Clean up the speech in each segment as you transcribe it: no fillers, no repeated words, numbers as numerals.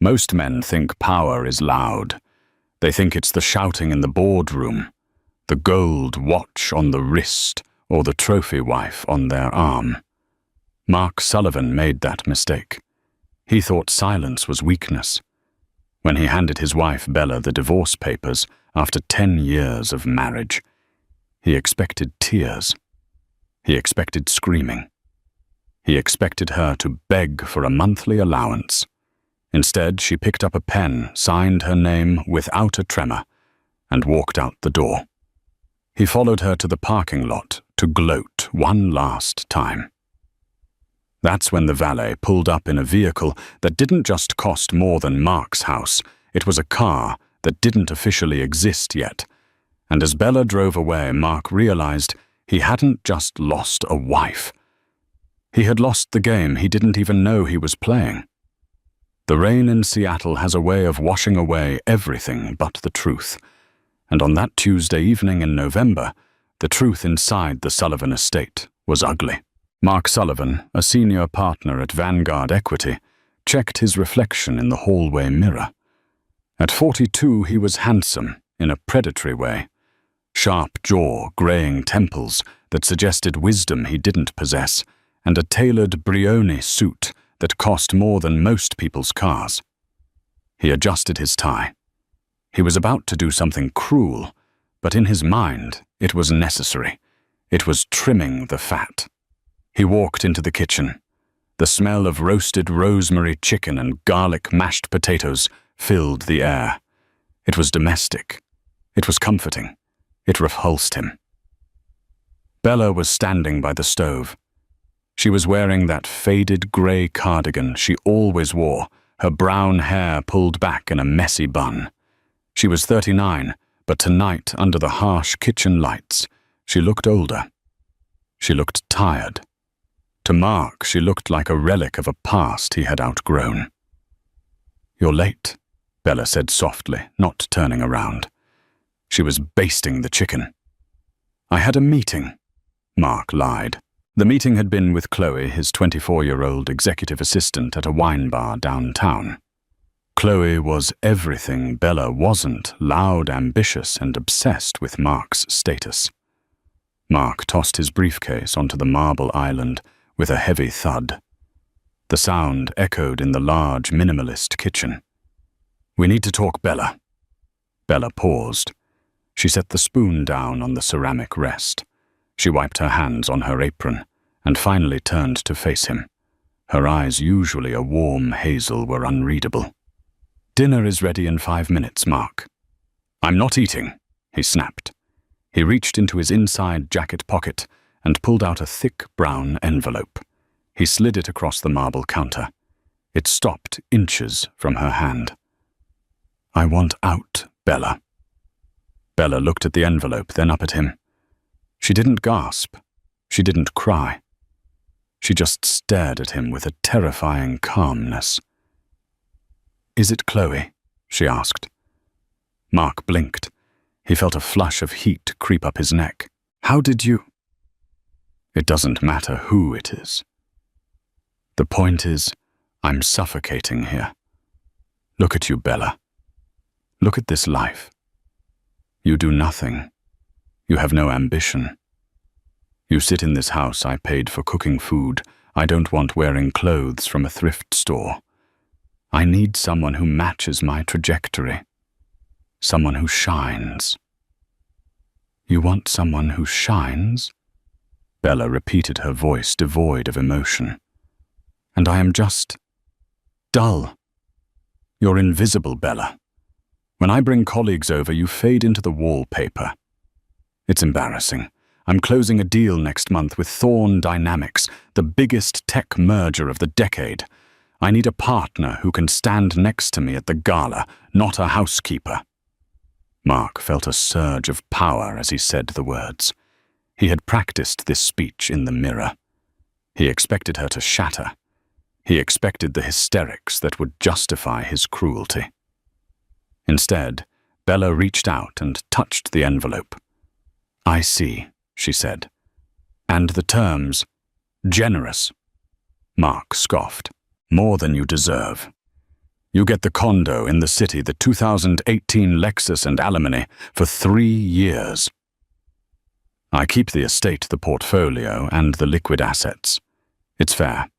Most men think power is loud. They think it's the shouting in the boardroom, the gold watch on the wrist, or the trophy wife on their arm. Mark Sullivan made that mistake. He thought silence was weakness. When he handed his wife Bella the divorce papers after 10 years of marriage, he expected tears. He expected screaming. He expected her to beg for a monthly allowance. Instead, she picked up a pen, signed her name without a tremor, and walked out the door. He followed her to the parking lot to gloat one last time. That's when the valet pulled up in a vehicle that didn't just cost more than Mark's house. It was a car that didn't officially exist yet. And as Bella drove away, Mark realized he hadn't just lost a wife. He had lost the game he didn't even know he was playing. The rain in Seattle has a way of washing away everything but the truth. And on that Tuesday evening in November, the truth inside the Sullivan estate was ugly. Mark Sullivan, a senior partner at Vanguard Equity, checked his reflection in the hallway mirror. At 42, he was handsome in a predatory way. Sharp jaw, graying temples that suggested wisdom he didn't possess, and a tailored Brioni suit that cost more than most people's cars. He adjusted his tie. He was about to do something cruel, but in his mind, it was necessary. It was trimming the fat. He walked into the kitchen. The smell of roasted rosemary chicken and garlic mashed potatoes filled the air. It was domestic. It was comforting. It repulsed him. Bella was standing by the stove. She was wearing that faded grey cardigan she always wore, her brown hair pulled back in a messy bun. She was 39, but tonight, under the harsh kitchen lights, she looked older. She looked tired. To Mark, she looked like a relic of a past he had outgrown. "You're late," Bella said softly, not turning around. She was basting the chicken. "I had a meeting," Mark lied. The meeting had been with Chloe, his 24-year-old executive assistant at a wine bar downtown. Chloe was everything Bella wasn't, loud, ambitious, and obsessed with Mark's status. Mark tossed his briefcase onto the marble island with a heavy thud. The sound echoed in the large, minimalist kitchen. "We need to talk, Bella." Bella paused. She set the spoon down on the ceramic rest. She wiped her hands on her apron and finally turned to face him. Her eyes, usually a warm hazel, were unreadable. "Dinner is ready in 5 minutes, Mark." "I'm not eating," he snapped. He reached into his inside jacket pocket and pulled out a thick brown envelope. He slid it across the marble counter. It stopped inches from her hand. "I want out, Bella." Bella looked at the envelope, then up at him. She didn't gasp. She didn't cry. She just stared at him with a terrifying calmness. "Is it Chloe?" she asked. Mark blinked. He felt a flush of heat creep up his neck. "How did you—" "It doesn't matter who it is. The point is, I'm suffocating here. Look at you, Bella. Look at this life. You do nothing. You have no ambition. You sit in this house I paid for cooking food. I don't want wearing clothes from a thrift store. I need someone who matches my trajectory. Someone who shines." "You want someone who shines?" Bella repeated, her voice devoid of emotion. "And I am just dull. You're invisible, Bella. When I bring colleagues over, you fade into the wallpaper. It's embarrassing. I'm closing a deal next month with Thorn Dynamics, the biggest tech merger of the decade. I need a partner who can stand next to me at the gala, not a housekeeper." Mark felt a surge of power as he said the words. He had practiced this speech in the mirror. He expected her to shatter. He expected the hysterics that would justify his cruelty. Instead, Bella reached out and touched the envelope. "I see," she said. "And the terms, generous." Mark scoffed. "More than you deserve." You get the condo in the city, the 2018 Lexus and alimony for 3 years. I keep the estate, the portfolio, and the liquid assets. It's fair.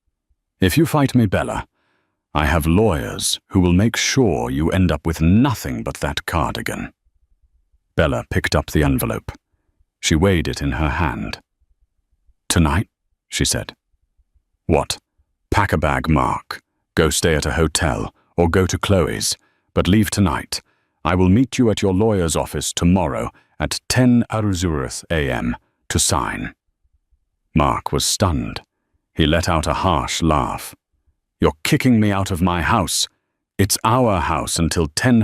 If you fight me, Bella, I have lawyers who will make sure you end up with nothing but that cardigan. Bella picked up the envelope. She weighed it in her hand. Tonight, she said. What? Pack a bag, Mark. Go stay at a hotel, or go to Chloe's, but leave tonight. I will meet you at your lawyer's office tomorrow at 10 a.m. to sign. Mark was stunned. He let out a harsh laugh. You're kicking me out of my house. It's our house until 10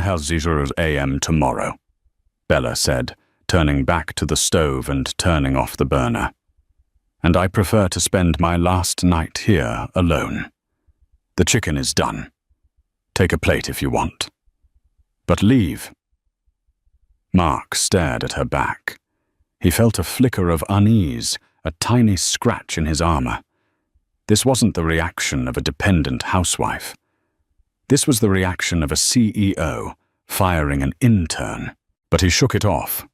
a.m. tomorrow, Bella said, turning back to the stove and turning off the burner. And I prefer to spend my last night here alone. The chicken is done. Take a plate if you want. But leave. Mark stared at her back. He felt a flicker of unease, a tiny scratch in his armor. This wasn't the reaction of a dependent housewife. This was the reaction of a CEO firing an intern, but he shook it off.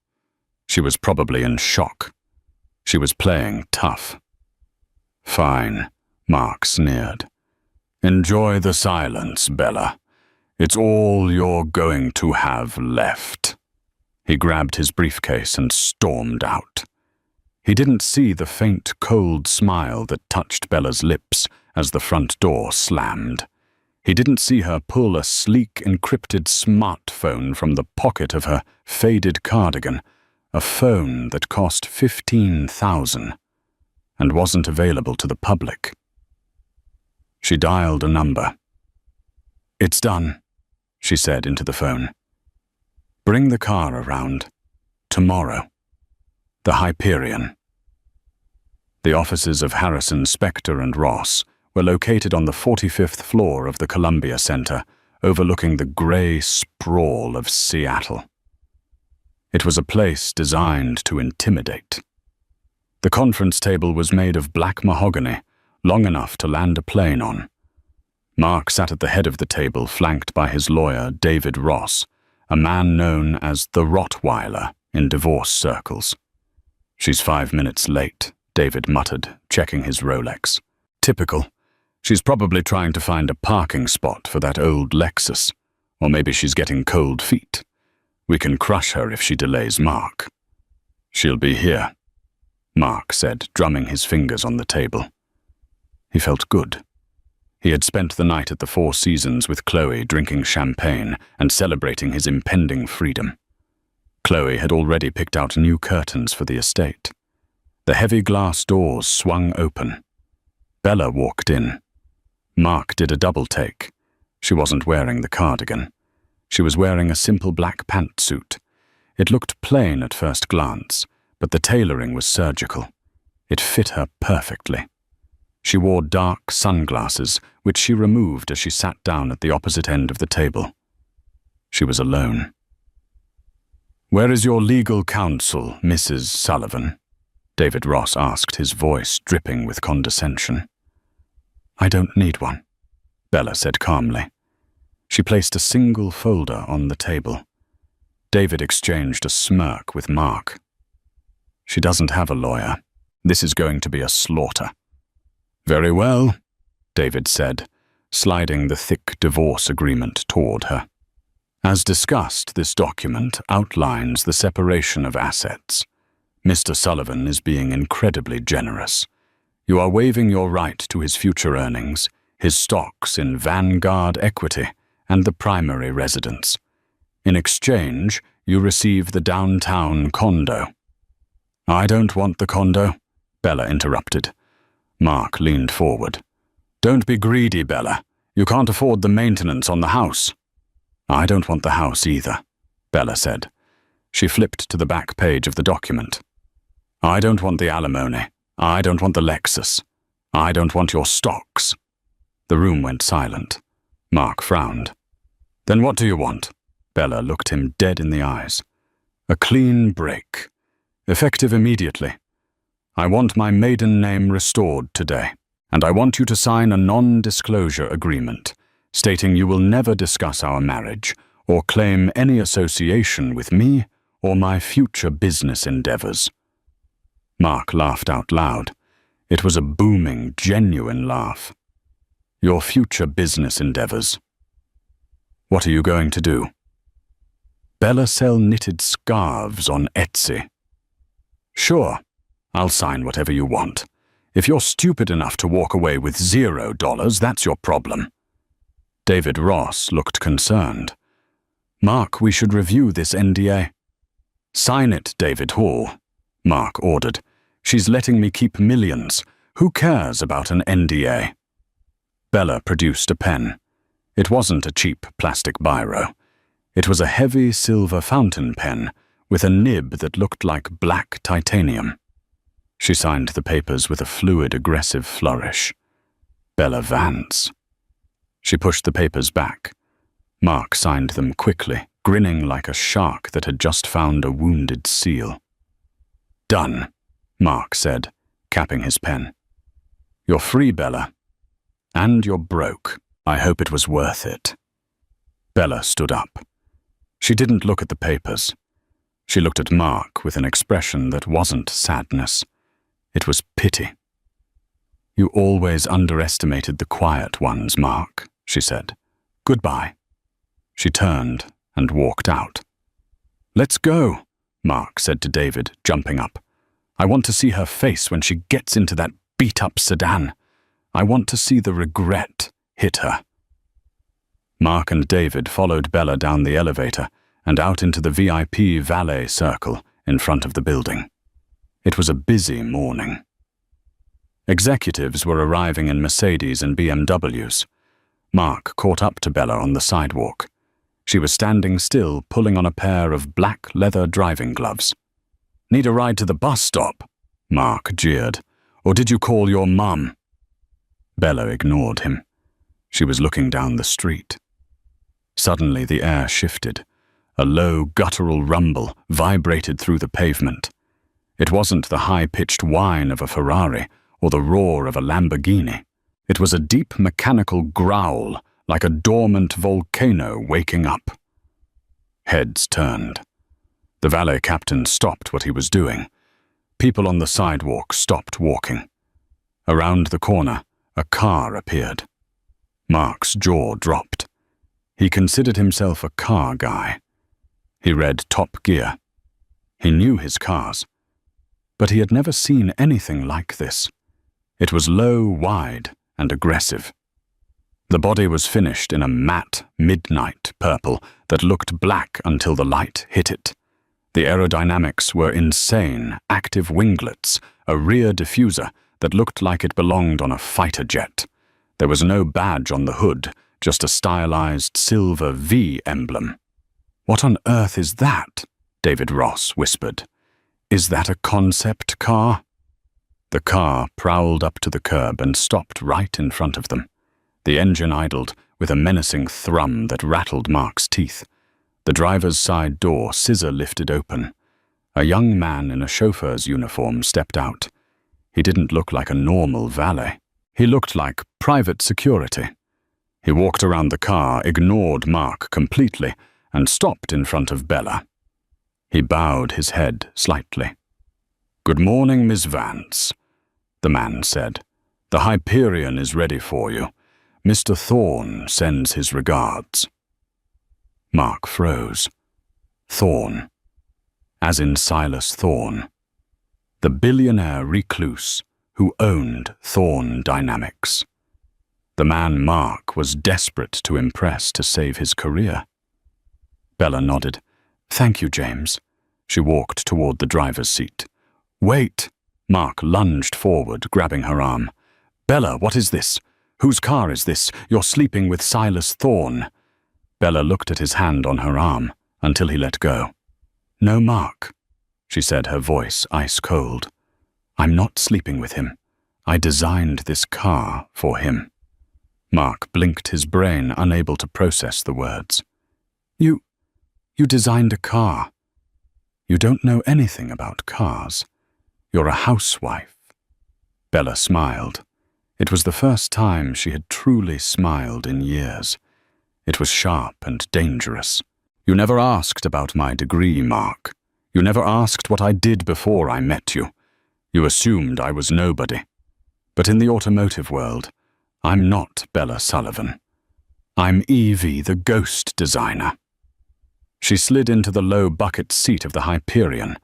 She was probably in shock. She was playing tough. Fine, Mark sneered. Enjoy the silence, Bella. It's all you're going to have left. He grabbed his briefcase and stormed out. He didn't see the faint, cold smile that touched Bella's lips as the front door slammed. He didn't see her pull a sleek, encrypted smartphone from the pocket of her faded cardigan, a phone that cost $15,000 and wasn't available to the public. She dialed a number. It's done, she said into the phone. Bring the car around. Tomorrow. The Hyperion. The offices of Harrison, Spector, and Ross were located on the 45th floor of the Columbia Center, overlooking the gray sprawl of Seattle. It was a place designed to intimidate. The conference table was made of black mahogany, long enough to land a plane on. Mark sat at the head of the table, flanked by his lawyer, David Ross, a man known as the Rottweiler in divorce circles. She's 5 minutes late, David muttered, checking his Rolex. Typical. She's probably trying to find a parking spot for that old Lexus, or maybe she's getting cold feet. We can crush her if she delays Mark. She'll be here, Mark said, drumming his fingers on the table. He felt good. He had spent the night at the Four Seasons with Chloe, drinking champagne and celebrating his impending freedom. Chloe had already picked out new curtains for the estate. The heavy glass doors swung open. Bella walked in. Mark did a double take. She wasn't wearing the cardigan. She was wearing a simple black pantsuit. It looked plain at first glance, but the tailoring was surgical. It fit her perfectly. She wore dark sunglasses, which she removed as she sat down at the opposite end of the table. She was alone. "Where is your legal counsel, Mrs. Sullivan?" David Ross asked, his voice dripping with condescension. "I don't need one," Bella said calmly. She placed a single folder on the table. David exchanged a smirk with Mark. "She doesn't have a lawyer. This is going to be a slaughter." "Very well," David said, sliding the thick divorce agreement toward her. "As discussed, this document outlines the separation of assets. Mr. Sullivan is being incredibly generous. You are waiving your right to his future earnings, his stocks in Vanguard Equity, and the primary residence. In exchange, you receive the downtown condo." "I don't want the condo," Bella interrupted. Mark leaned forward. "Don't be greedy, Bella. You can't afford the maintenance on the house." "I don't want the house either," Bella said. She flipped to the back page of the document. "I don't want the alimony. I don't want the Lexus. I don't want your stocks." The room went silent. Mark frowned. "Then what do you want?" Bella looked him dead in the eyes. "A clean break. Effective immediately. I want my maiden name restored today, and I want you to sign a non-disclosure agreement stating you will never discuss our marriage or claim any association with me or my future business endeavors. Mark laughed out loud. It was a booming, genuine laugh. Your future business endeavors. What are you going to do? Bella sell knitted scarves on Etsy. Sure, I'll sign whatever you want. If you're stupid enough to walk away with $0, that's your problem. David Ross looked concerned. Mark, we should review this NDA. Sign it, David Hall, Mark ordered. She's letting me keep millions. Who cares about an NDA? Bella produced a pen. It wasn't a cheap plastic biro. It was a heavy silver fountain pen with a nib that looked like black titanium. She signed the papers with a fluid, aggressive flourish. Bella Vance. She pushed the papers back. Mark signed them quickly, grinning like a shark that had just found a wounded seal. Done, Mark said, capping his pen. You're free, Bella. And you're broke. I hope it was worth it. Bella stood up. She didn't look at the papers. She looked at Mark with an expression that wasn't sadness. It was pity. You always underestimated the quiet ones, Mark, she said. Goodbye. She turned and walked out. Let's go, Mark said to David, jumping up. I want to see her face when she gets into that beat-up sedan. I want to see the regret hit her. Mark and David followed Bella down the elevator and out into the VIP valet circle in front of the building. It was a busy morning. Executives were arriving in Mercedes and BMWs. Mark caught up to Bella on the sidewalk. She was standing still, pulling on a pair of black leather driving gloves. Need a ride to the bus stop? Mark jeered. Or did you call your mum? Bella ignored him. She was looking down the street. Suddenly the air shifted. A low, guttural rumble vibrated through the pavement. It wasn't the high-pitched whine of a Ferrari or the roar of a Lamborghini. It was a deep mechanical growl, like a dormant volcano waking up. Heads turned. The valet captain stopped what he was doing. People on the sidewalk stopped walking. Around the corner, a car appeared. Mark's jaw dropped. He considered himself a car guy. He read Top Gear. He knew his cars. But he had never seen anything like this. It was low, wide, and aggressive. The body was finished in a matte, midnight purple that looked black until the light hit it. The aerodynamics were insane, active winglets, a rear diffuser that looked like it belonged on a fighter jet. There was no badge on the hood, just a stylized silver V emblem. What on earth is that? David Ross whispered. Is that a concept car? The car prowled up to the curb and stopped right in front of them. The engine idled with a menacing thrum that rattled Mark's teeth. The driver's side door scissor-lifted open. A young man in a chauffeur's uniform stepped out. He didn't look like a normal valet. He looked like private security. He walked around the car, ignored Mark completely, and stopped in front of Bella. He bowed his head slightly. Good morning, Miss Vance, the man said. The Hyperion is ready for you. Mr. Thorne sends his regards. Mark froze. Thorne. As in Silas Thorne. The billionaire recluse who owned Thorne Dynamics. The man Mark was desperate to impress to save his career. Bella nodded. Thank you, James. She walked toward the driver's seat. Wait! Mark lunged forward, grabbing her arm. Bella, what is this? Whose car is this? You're sleeping with Silas Thorne. Bella looked at his hand on her arm until he let go. No, Mark, she said, her voice ice cold. I'm not sleeping with him. I designed this car for him. Mark blinked his brain, unable to process the words. You designed a car. You don't know anything about cars. You're a housewife. Bella smiled. It was the first time she had truly smiled in years. It was sharp and dangerous. "You never asked about my degree, Mark. You never asked what I did before I met you. You assumed I was nobody. But in the automotive world, I'm not Bella Sullivan. I'm Evie, the ghost designer." She slid into the low bucket seat of the Hyperion.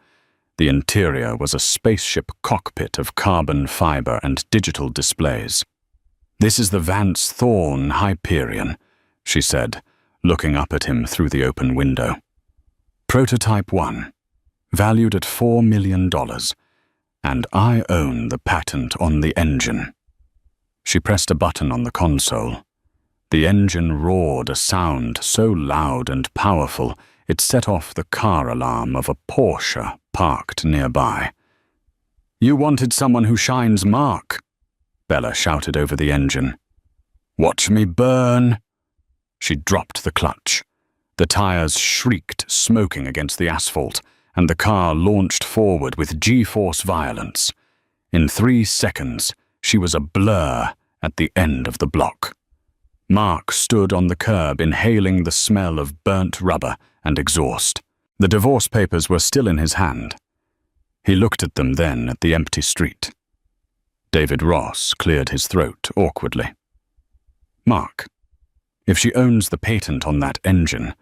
The interior was a spaceship cockpit of carbon fiber and digital displays. "This is the Vance Thorn Hyperion," she said, looking up at him through the open window. "Prototype 1, valued at $4 million, and I own the patent on the engine." She pressed a button on the console. The engine roared a sound so loud and powerful it set off the car alarm of a Porsche parked nearby. "You wanted someone who shines, Mark," Bella shouted over the engine. "Watch me burn." She dropped the clutch. The tires shrieked, smoking against the asphalt, and the car launched forward with G-force violence. In 3 seconds, she was a blur at the end of the block. Mark stood on the curb, inhaling the smell of burnt rubber and exhaust. The divorce papers were still in his hand. He looked at them then at the empty street. David Ross cleared his throat awkwardly. "Mark, if she owns the patent on that engine,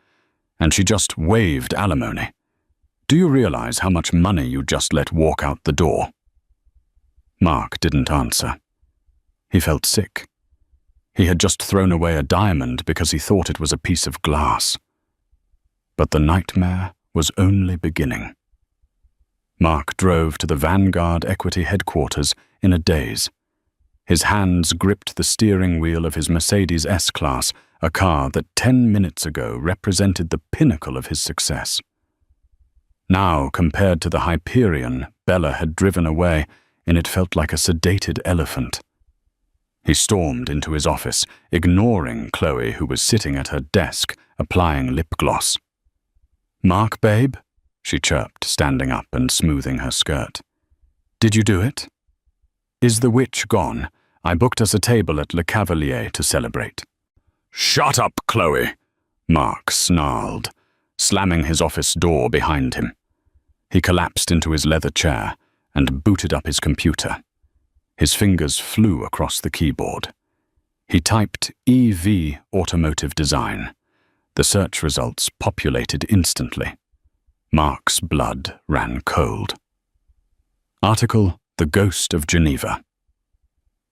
and she just waived alimony, do you realize how much money you just let walk out the door?" Mark didn't answer. He felt sick. He had just thrown away a diamond because he thought it was a piece of glass. But the nightmare was only beginning. Mark drove to the Vanguard Equity headquarters in a daze. His hands gripped the steering wheel of his Mercedes S-Class, a car that 10 minutes ago represented the pinnacle of his success. Now, compared to the Hyperion Bella had driven away, and it felt like a sedated elephant. He stormed into his office, ignoring Chloe, who was sitting at her desk, applying lip gloss. "Mark, babe?" she chirped, standing up and smoothing her skirt. "Did you do it? Is the witch gone? I booked us a table at Le Cavalier to celebrate." "Shut up, Chloe," Mark snarled, slamming his office door behind him. He collapsed into his leather chair and booted up his computer. His fingers flew across the keyboard. He typed EV Automotive Design. The search results populated instantly. Mark's blood ran cold. Article: The Ghost of Geneva.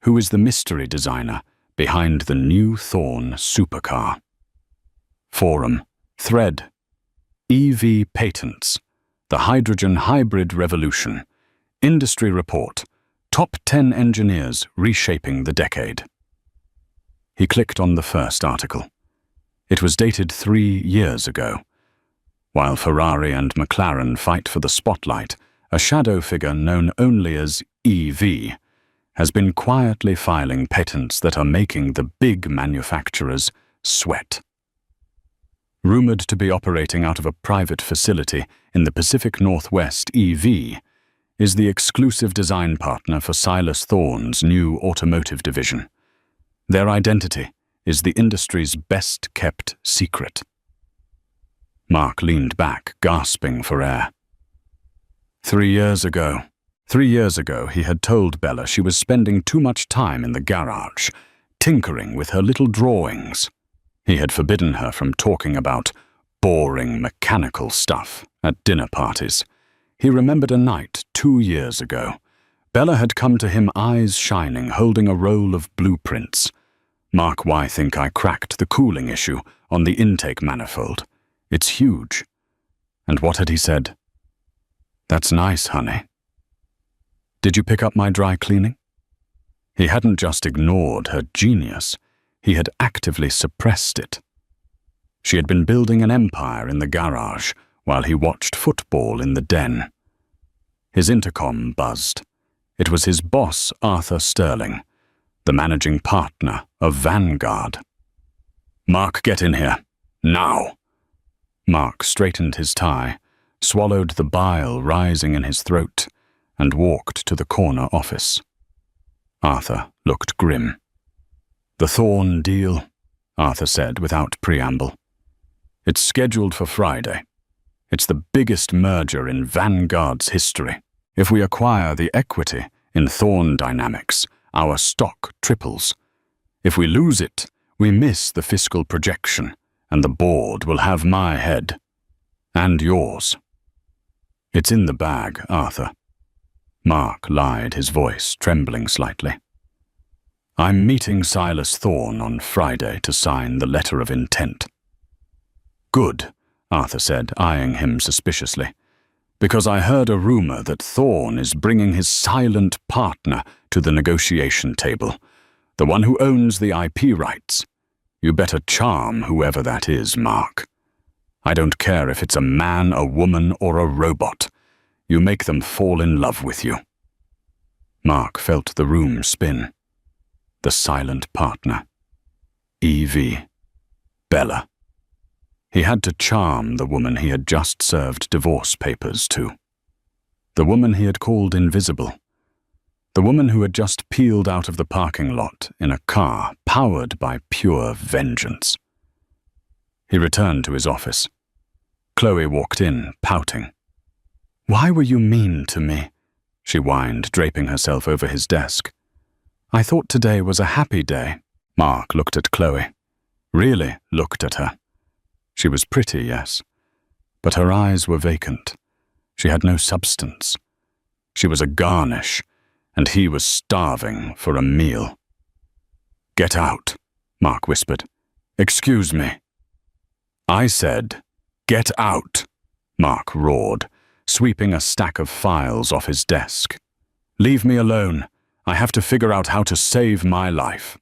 Who is the mystery designer behind the new Thorn supercar? Forum: Thread: EV Patents. The Hydrogen Hybrid Revolution. Industry Report: Top 10 engineers reshaping the decade. He clicked on the first article. It was dated 3 years ago. While Ferrari and McLaren fight for the spotlight, a shadow figure known only as EV has been quietly filing patents that are making the big manufacturers sweat. Rumored to be operating out of a private facility in the Pacific Northwest, EV is the exclusive design partner for Silas Thorne's new automotive division. Their identity is the industry's best-kept secret. Mark leaned back, gasping for air. 3 years ago. 3 years ago, he had told Bella she was spending too much time in the garage, tinkering with her little drawings. He had forbidden her from talking about boring mechanical stuff at dinner parties. He remembered a night 2 years ago. Bella had come to him, eyes shining, holding a roll of blueprints. "Mark, why think I cracked the cooling issue on the intake manifold? It's huge." And what had he said? "That's nice, honey. Did you pick up my dry cleaning?" He hadn't just ignored her genius, he had actively suppressed it. She had been building an empire in the garage while he watched football in the den. His intercom buzzed. It was his boss, Arthur Sterling, the managing partner of Vanguard. "Mark, get in here. Now." Mark straightened his tie, swallowed the bile rising in his throat, and walked to the corner office. Arthur looked grim. "The Thorn deal? Arthur said without preamble. It's scheduled for Friday. It's the biggest merger in Vanguard's history. If we acquire the equity in Thorn Dynamics, our stock triples. If we lose it, we miss the fiscal projection, and the board will have my head. And yours. It's in the bag, Arthur. Mark lied, his voice trembling slightly. I'm meeting Silas Thorn on Friday to sign the letter of intent. Good, Arthur said, eyeing him suspiciously, because I heard a rumor that Thorn is bringing his silent partner to the negotiation table, the one who owns the IP rights. You better charm whoever that is, Mark. I don't care if it's a man, a woman, or a robot. You make them fall in love with you. Mark felt the room spin. The silent partner. E.V. Bella. He had to charm the woman he had just served divorce papers to. The woman he had called invisible. The woman who had just peeled out of the parking lot in a car powered by pure vengeance. He returned to his office. Chloe walked in, pouting. "Why were you mean to me?" she whined, draping herself over his desk. "I thought today was a happy day." Mark looked at Chloe. Really looked at her. She was pretty, yes, but her eyes were vacant. She had no substance. She was a garnish, and he was starving for a meal. "Get out," Mark whispered. "Excuse me." "I said, get out," Mark roared, sweeping a stack of files off his desk. "Leave me alone. I have to figure out how to save my life."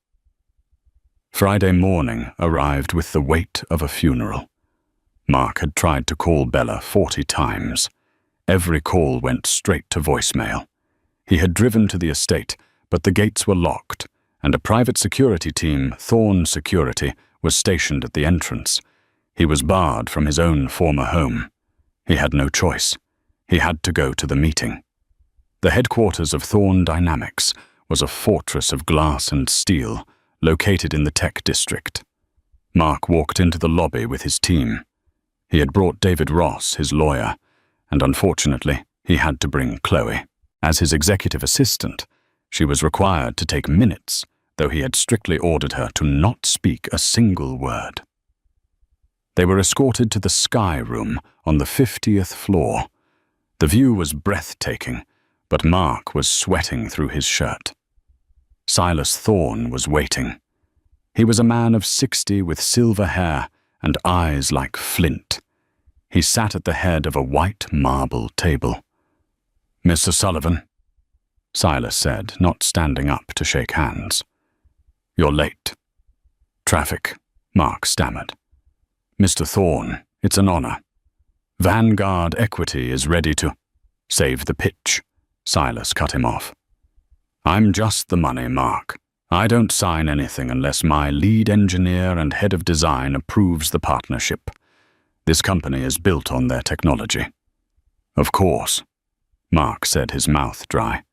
Friday morning arrived with the weight of a funeral. Mark had tried to call Bella 40 times. Every call went straight to voicemail. He had driven to the estate, but the gates were locked, and a private security team, Thorn Security, was stationed at the entrance. He was barred from his own former home. He had no choice. He had to go to the meeting. The headquarters of Thorn Dynamics was a fortress of glass and steel, located in the tech district. Mark walked into the lobby with his team. He had brought David Ross, his lawyer, and unfortunately, he had to bring Chloe. As his executive assistant, she was required to take minutes, though he had strictly ordered her to not speak a single word. They were escorted to the Sky Room on the 50th floor. The view was breathtaking, but Mark was sweating through his shirt. Silas Thorn was waiting. He was a man of 60 with silver hair and eyes like flint. He sat at the head of a white marble table. "Mr. Sullivan," Silas said, not standing up to shake hands. "You're late." "Traffic," Mark stammered. "Mr. Thorn, it's an honor. Vanguard Equity is ready to—" "Save the pitch," Silas cut him off. "I'm just the money, Mark. I don't sign anything unless my lead engineer and head of design approves the partnership. This company is built on their technology." "Of course," Mark said, his mouth dry.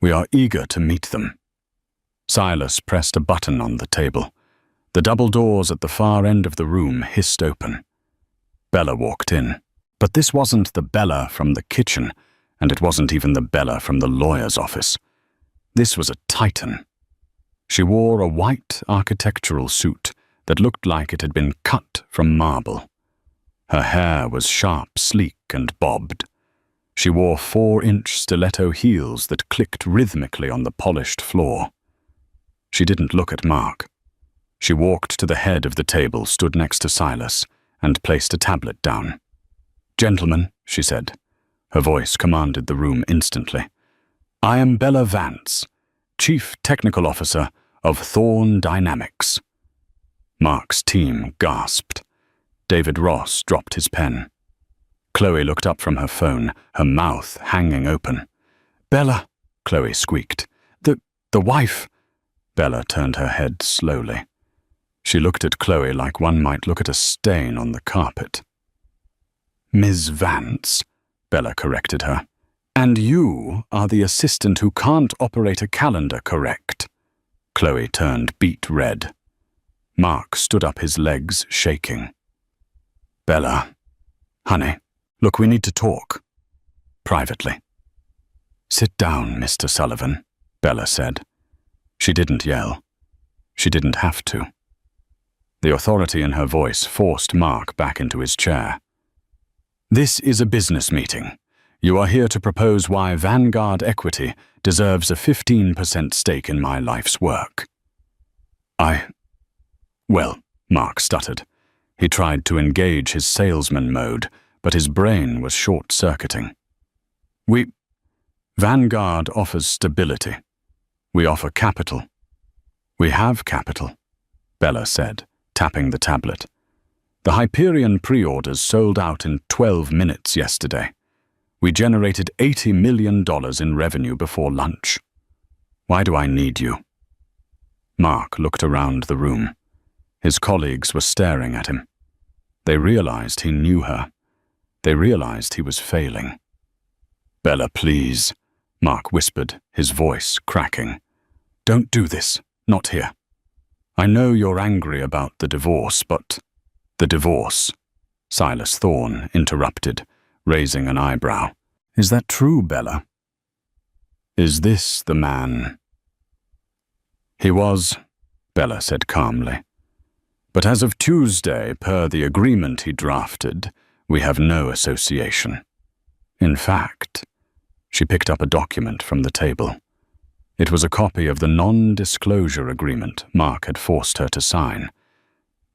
"We are eager to meet them." Silas pressed a button on the table. The double doors at the far end of the room hissed open. Bella walked in. But this wasn't the Bella from the kitchen, and it wasn't even the Bella from the lawyer's office. This was a titan. She wore a white architectural suit that looked like it had been cut from marble. Her hair was sharp, sleek, and bobbed. She wore 4-inch stiletto heels that clicked rhythmically on the polished floor. She didn't look at Mark. She walked to the head of the table, stood next to Silas, and placed a tablet down. "Gentlemen," she said. Her voice commanded the room instantly. "I am Bella Vance, Chief Technical Officer of Thorn Dynamics." Mark's team gasped. David Ross dropped his pen. Chloe looked up from her phone, her mouth hanging open. "Bella," Chloe squeaked. The wife." Bella turned her head slowly. She looked at Chloe like one might look at a stain on the carpet. "Ms. Vance," Bella corrected her. "And you are the assistant who can't operate a calendar, correct?" Chloe turned beet red. Mark stood up, his legs shaking. Bella, honey, look, we need to talk. Privately. Sit down, Mr. Sullivan, Bella said. She didn't yell. She didn't have to. The authority in her voice forced Mark back into his chair. This is a business meeting. You are here to propose why Vanguard Equity deserves a 15% stake in my life's work. Well, Mark stuttered. He tried to engage his salesman mode, but his brain was short-circuiting. Vanguard offers stability. We offer capital. We have capital, Bella said, tapping the tablet. The Hyperion pre-orders sold out in 12 minutes yesterday. We generated $80 million in revenue before lunch. Why do I need you? Mark looked around the room. His colleagues were staring at him. They realized he knew her. They realized he was failing. Bella, please, Mark whispered, his voice cracking. Don't do this, not here. I know you're angry about the divorce, but... The divorce, Silas Thorne interrupted, raising an eyebrow. Is that true, Bella? Is this the man? He was, Bella said calmly. But as of Tuesday, per the agreement he drafted, we have no association. In fact, she picked up a document from the table. It was a copy of the non-disclosure agreement Mark had forced her to sign.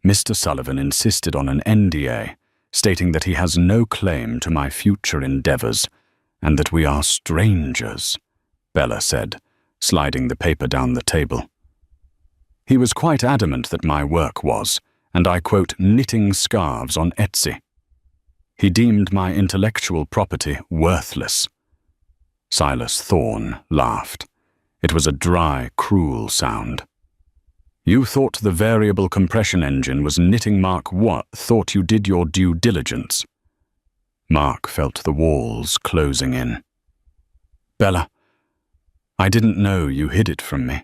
Mr. Sullivan insisted on an NDA, stating that he has no claim to my future endeavors, and that we are strangers, Bella said, sliding the paper down the table. He was quite adamant that my work was, and I quote, knitting scarves on Etsy. He deemed my intellectual property worthless. Silas Thorne laughed. It was a dry, cruel sound. You thought the variable compression engine was knitting Mark what? Thought you did your due diligence. Mark felt the walls closing in. Bella, I didn't know you hid it from me.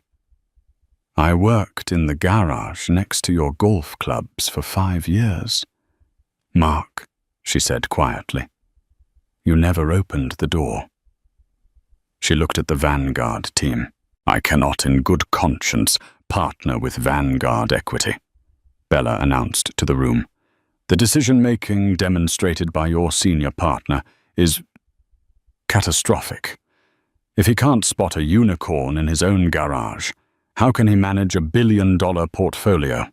I worked in the garage next to your golf clubs for 5 years. Mark, she said quietly, you never opened the door. She looked at the Vanguard team. I cannot in good conscience partner with Vanguard Equity, Bella announced to the room. The decision-making demonstrated by your senior partner is catastrophic. If he can't spot a unicorn in his own garage, how can he manage $1 billion portfolio?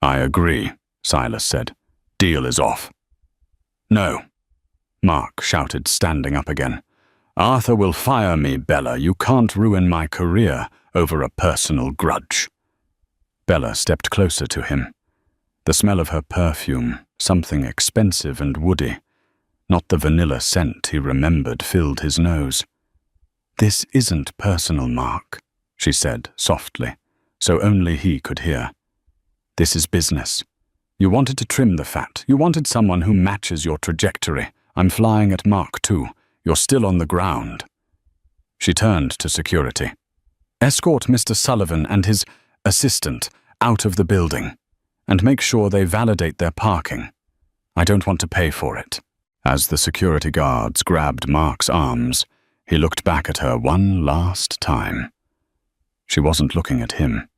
I agree, Silas said. Deal is off. No, Mark shouted, standing up again. Arthur will fire me, Bella. You can't ruin my career over a personal grudge. Bella stepped closer to him. The smell of her perfume, something expensive and woody, not the vanilla scent he remembered, filled his nose. This isn't personal, Mark, she said softly, so only he could hear. This is business. You wanted to trim the fat. You wanted someone who matches your trajectory. I'm flying at Mark 2. You're still on the ground. She turned to security. Escort Mr. Sullivan and his assistant out of the building, and make sure they validate their parking. I don't want to pay for it. As the security guards grabbed Mark's arms, he looked back at her one last time. She wasn't looking at him.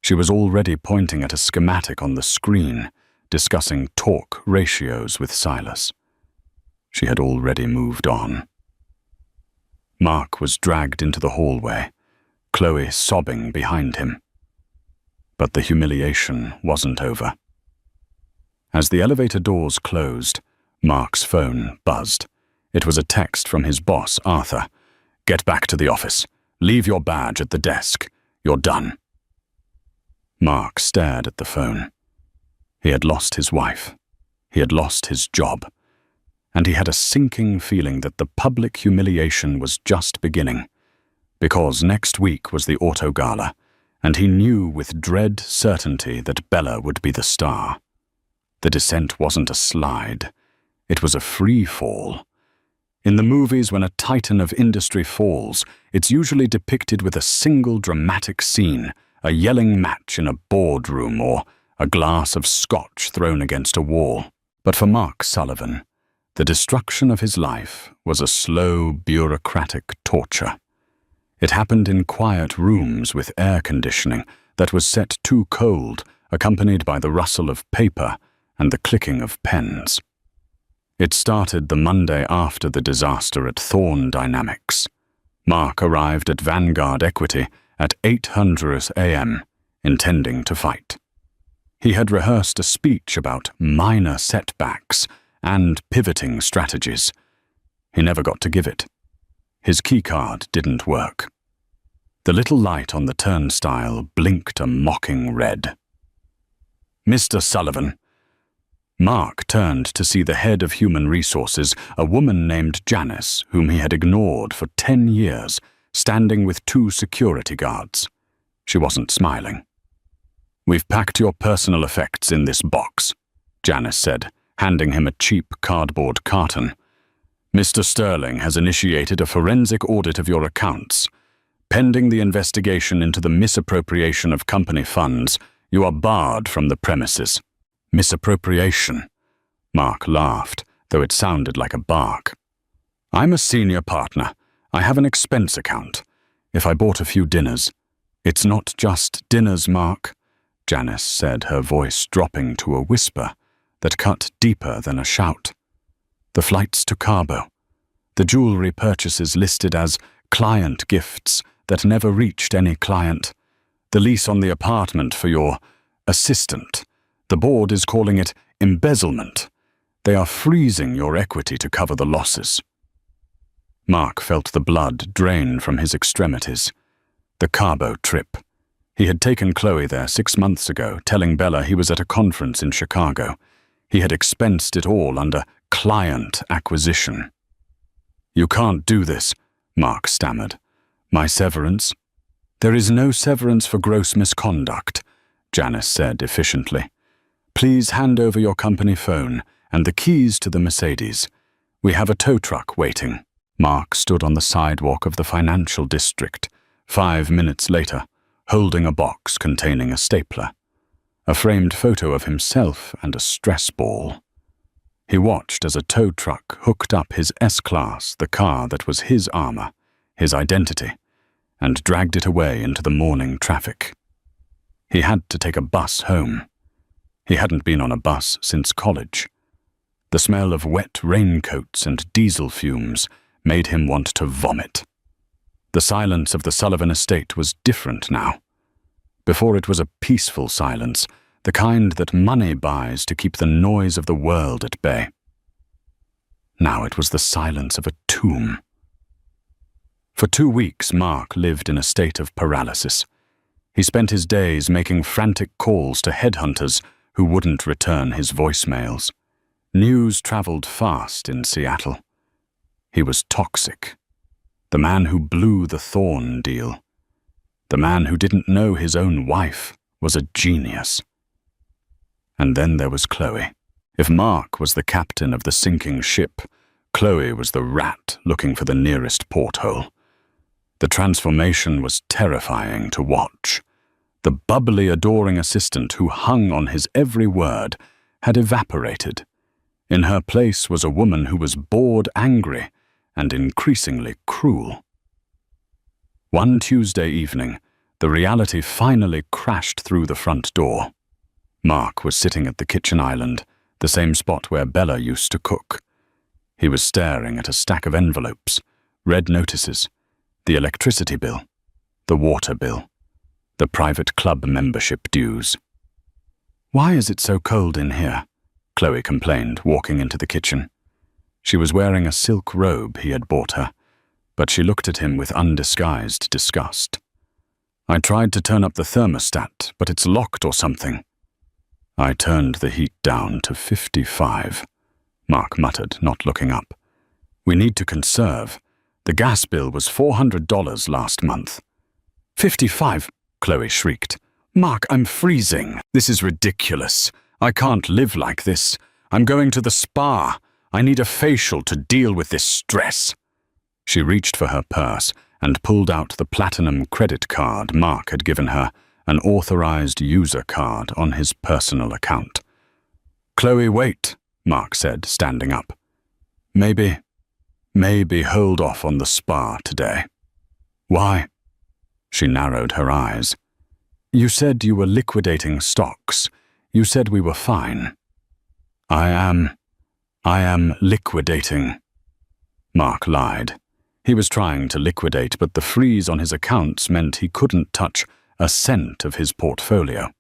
She was already pointing at a schematic on the screen, discussing torque ratios with Silas. She had already moved on. Mark was dragged into the hallway, Chloe sobbing behind him. But the humiliation wasn't over. As the elevator doors closed, Mark's phone buzzed. It was a text from his boss, Arthur. Get back to the office. Leave your badge at the desk. You're done. Mark stared at the phone. He had lost his wife. He had lost his job. And he had a sinking feeling that the public humiliation was just beginning, because next week was the auto gala, and he knew with dread certainty that Bella would be the star. The descent wasn't a slide. It was a free fall. In the movies, when a titan of industry falls, it's usually depicted with a single dramatic scene, a yelling match in a boardroom or a glass of scotch thrown against a wall. But for Mark Sullivan, the destruction of his life was a slow, bureaucratic torture. It happened in quiet rooms with air conditioning that was set too cold, accompanied by the rustle of paper and the clicking of pens. It started the Monday after the disaster at Thorn Dynamics. Mark arrived at Vanguard Equity at 8:00 a.m., intending to fight. He had rehearsed a speech about minor setbacks and pivoting strategies. He never got to give it. His keycard didn't work. The little light on the turnstile blinked a mocking red. "Mr. Sullivan." Mark turned to see the head of human resources, a woman named Janice, whom he had ignored for 10 years, standing with 2 security guards. She wasn't smiling. "We've packed your personal effects in this box," Janice said, handing him a cheap cardboard carton. "Mr. Sterling has initiated a forensic audit of your accounts. Pending the investigation into the misappropriation of company funds, you are barred from the premises." "Misappropriation?" Mark laughed, though it sounded like a bark. "I'm a senior partner. I have an expense account. If I bought a few dinners—" "It's not just dinners, Mark," Janice said, her voice dropping to a whisper that cut deeper than a shout. "The flights to Cabo, the jewelry purchases listed as client gifts that never reached any client, the lease on the apartment for your assistant. The board is calling it embezzlement. They are freezing your equity to cover the losses." Mark felt the blood drain from his extremities. The Cabo trip. He had taken Chloe there 6 months ago, telling Bella he was at a conference in Chicago. He had expensed it all under client acquisition. "You can't do this," Mark stammered. "My severance?" "There is no severance for gross misconduct," Janice said efficiently. "Please hand over your company phone and the keys to the Mercedes. We have a tow truck waiting." Mark stood on the sidewalk of the financial district, 5 minutes later, holding a box containing a stapler, a framed photo of himself and a stress ball. He watched as a tow truck hooked up his S-Class, the car that was his armor, his identity, and dragged it away into the morning traffic. He had to take a bus home. He hadn't been on a bus since college. The smell of wet raincoats and diesel fumes made him want to vomit. The silence of the Sullivan estate was different now. Before it was a peaceful silence, the kind that money buys to keep the noise of the world at bay. Now it was the silence of a tomb. For 2 weeks, Mark lived in a state of paralysis. He spent his days making frantic calls to headhunters who wouldn't return his voicemails. News traveled fast in Seattle. He was toxic. The man who blew the Thorn deal. The man who didn't know his own wife was a genius. And then there was Chloe. If Mark was the captain of the sinking ship, Chloe was the rat looking for the nearest porthole. The transformation was terrifying to watch. The bubbly, adoring assistant who hung on his every word had evaporated. In her place was a woman who was bored, angry, and increasingly cruel. One Tuesday evening, the reality finally crashed through the front door. Mark was sitting at the kitchen island, the same spot where Bella used to cook. He was staring at a stack of envelopes, red notices, the electricity bill, the water bill, the private club membership dues. "Why is it so cold in here?" Chloe complained, walking into the kitchen. She was wearing a silk robe he had bought her, but she looked at him with undisguised disgust. "I tried to turn up the thermostat, but it's locked or something." "I turned the heat down to 55, Mark muttered, not looking up. "We need to conserve. The gas bill was $400 last month." 55, Chloe shrieked. "Mark, I'm freezing. This is ridiculous. I can't live like this. I'm going to the spa. I need a facial to deal with this stress." She reached for her purse and pulled out the platinum credit card Mark had given her an authorized user card on his personal account. "Chloe, wait," Mark said, standing up. Maybe hold off on the spa today." "Why?" She narrowed her eyes. "You said you were liquidating stocks. You said we were fine." I am liquidating." Mark lied. He was trying to liquidate, but the freeze on his accounts meant he couldn't touch a cent of his portfolio.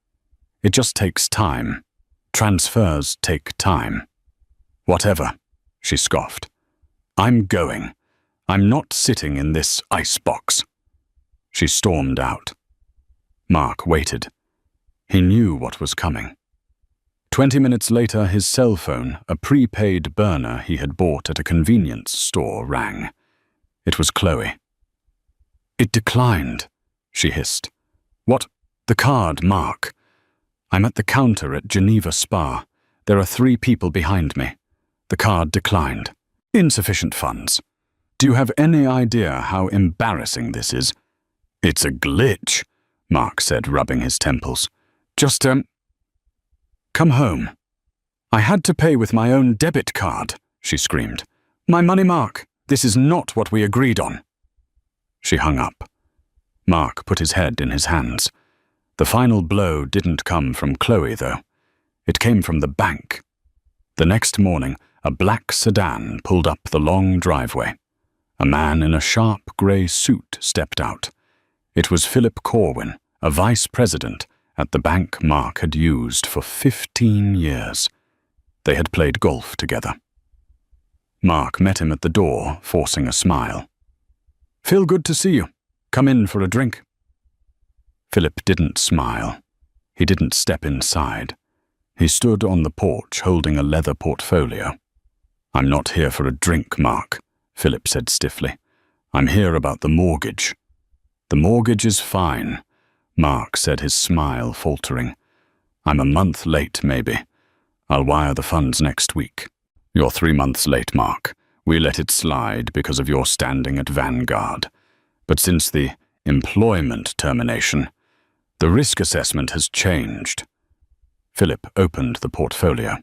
It just takes time. Transfers take time. "Whatever," she scoffed. "I'm going. I'm not sitting in this icebox." She stormed out. Mark waited. He knew what was coming. 20 minutes later, his cell phone, a prepaid burner he had bought at a convenience store, rang. It was Chloe. "It declined," she hissed. "What? The card, Mark. I'm at the counter at Geneva Spa. There are 3 people behind me. The card declined. Insufficient funds. Do you have any idea how embarrassing this is?" "It's a glitch," Mark said, rubbing his temples. Just come home." "I had to pay with my own debit card," she screamed. "My money, Mark. This is not what we agreed on." She hung up. Mark put his head in his hands. The final blow didn't come from Chloe, though. It came from the bank. The next morning, a black sedan pulled up the long driveway. A man in a sharp grey suit stepped out. It was Philip Corwin, a vice president at the bank Mark had used for 15 years. They had played golf together. Mark met him at the door, forcing a smile. "Phil, good to see you. Come in for a drink." Philip didn't smile. He didn't step inside. He stood on the porch holding a leather portfolio. "I'm not here for a drink, Mark," Philip said stiffly. "I'm here about the mortgage." "The mortgage is fine," Mark said, his smile faltering. "I'm a month late, maybe. I'll wire the funds next week." "You're 3 months late, Mark. We let it slide because of your standing at Vanguard. But since the employment termination, the risk assessment has changed." Philip opened the portfolio.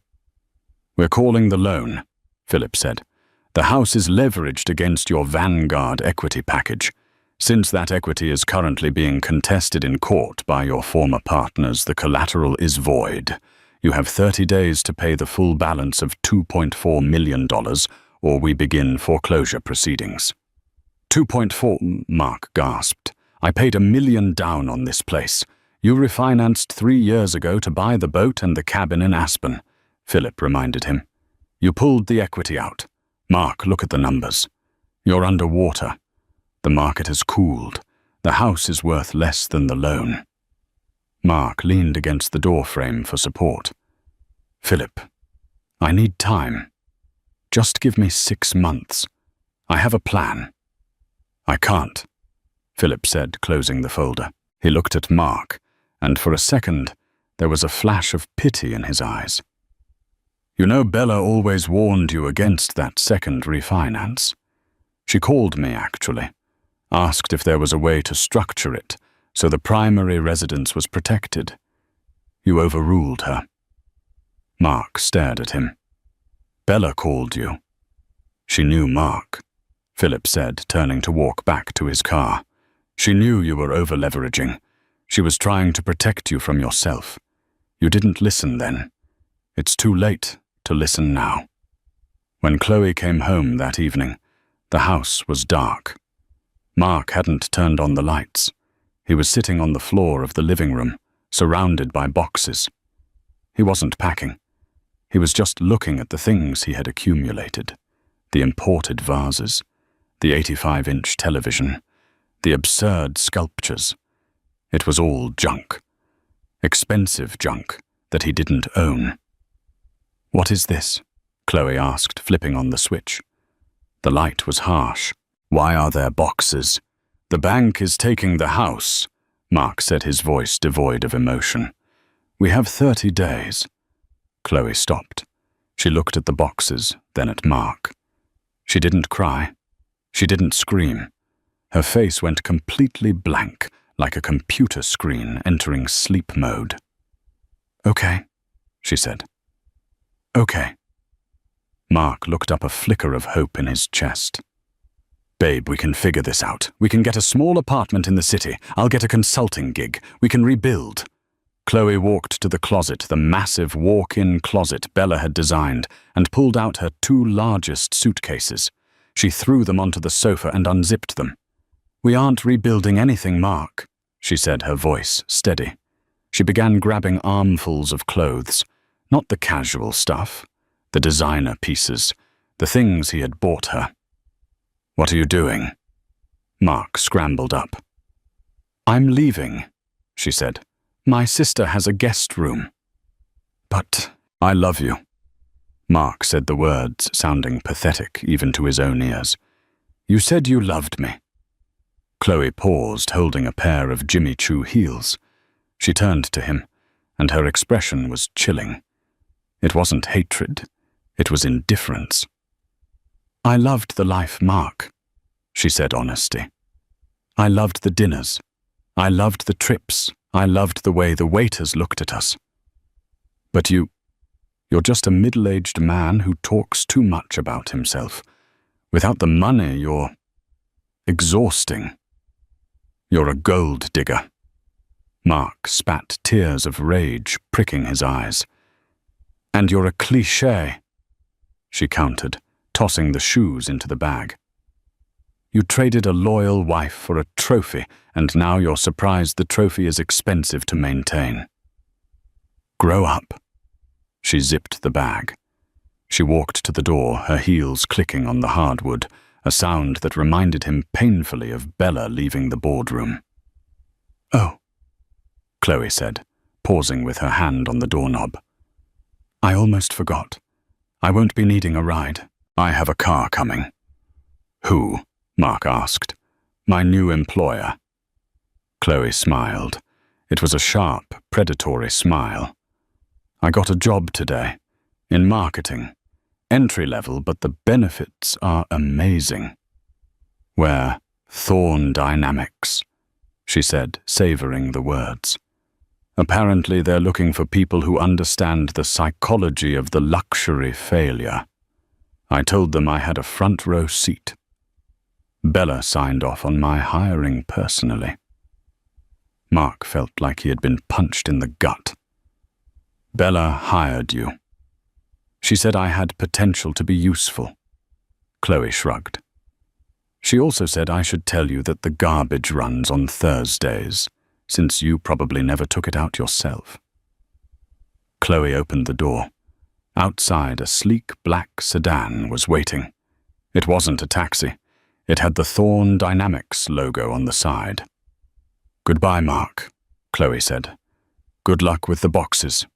"We're calling the loan," Philip said. "The house is leveraged against your Vanguard equity package. Since that equity is currently being contested in court by your former partners, the collateral is void. You have 30 days to pay the full balance of $2.4 million, or we begin foreclosure proceedings." "2.4, Mark gasped. "I paid $1 million down on this place. You refinanced 3 years ago to buy the boat and the cabin in Aspen," Philip reminded him. "You pulled the equity out. Mark, look at the numbers. You're underwater. The market has cooled. The house is worth less than the loan." Mark leaned against the doorframe for support. "Philip, I need time. Just give me 6 months. I have a plan." "I can't," Philip said, closing the folder. He looked at Mark, and for a second there was a flash of pity in his eyes. "You know, Bella always warned you against that second refinance. She called me, actually. Asked if there was a way to structure it so the primary residence was protected. You overruled her." Mark stared at him. "Bella called you." "She knew Mark," Philip said, turning to walk back to his car. "She knew you were over-leveraging. She was trying to protect you from yourself. You didn't listen then. It's too late to listen now." When Chloe came home that evening, the house was dark. Mark hadn't turned on the lights. He was sitting on the floor of the living room, surrounded by boxes. He wasn't packing. He was just looking at the things he had accumulated. The imported vases, the 85-inch television, the absurd sculptures. It was all junk. Expensive junk that he didn't own. "What is this?" Chloe asked, flipping on the switch. The light was harsh. "Why are there boxes?" "The bank is taking the house," Mark said, his voice devoid of emotion. "We have 30 days. Chloe stopped. She looked at the boxes, then at Mark. She didn't cry. She didn't scream. Her face went completely blank, like a computer screen entering sleep mode. "Okay," she said. "Okay." Mark looked up, a flicker of hope in his chest. "Babe, we can figure this out. We can get a small apartment in the city. I'll get a consulting gig. We can rebuild." Chloe walked to the closet, the massive walk-in closet Bella had designed, and pulled out her 2 largest suitcases. She threw them onto the sofa and unzipped them. "We aren't rebuilding anything, Mark," she said, her voice steady. She began grabbing armfuls of clothes, not the casual stuff, the designer pieces, the things he had bought her. "What are you doing?" Mark scrambled up. "I'm leaving," she said. "My sister has a guest room." "But I love you." Mark said the words, sounding pathetic even to his own ears. "You said you loved me." Chloe paused, holding a pair of Jimmy Choo heels. She turned to him, and her expression was chilling. It wasn't hatred, it was indifference. "I loved the life, Mark," she said honestly. "I loved the dinners. I loved the trips. I loved the way the waiters looked at us. But you're just a middle-aged man who talks too much about himself. Without the money, you're exhausting. You're a gold digger." Mark spat tears of rage, pricking his eyes. "And you're a cliché," she countered, tossing the shoes into the bag. "You traded a loyal wife for a trophy, and now you're surprised the trophy is expensive to maintain. Grow up." She zipped the bag. She walked to the door, her heels clicking on the hardwood, a sound that reminded him painfully of Bella leaving the boardroom. "Oh," Chloe said, pausing with her hand on the doorknob. "I almost forgot. I won't be needing a ride. I have a car coming." "Who?" Mark asked. "My new employer." Chloe smiled. It was a sharp, predatory smile. "I got a job today, in marketing. Entry-level, but the benefits are amazing. We're Thorn Dynamics," she said, savoring the words. "Apparently they're looking for people who understand the psychology of the luxury failure. I told them I had a front-row seat. Bella signed off on my hiring personally." Mark felt like he had been punched in the gut. "Bella hired you. She said I had potential to be useful." Chloe shrugged. "She also said I should tell you that the garbage runs on Thursdays, since you probably never took it out yourself." Chloe opened the door. Outside, a sleek black sedan was waiting. It wasn't a taxi. It had the Thorn Dynamics logo on the side. "Goodbye, Mark," Chloe said. "Good luck with the boxes."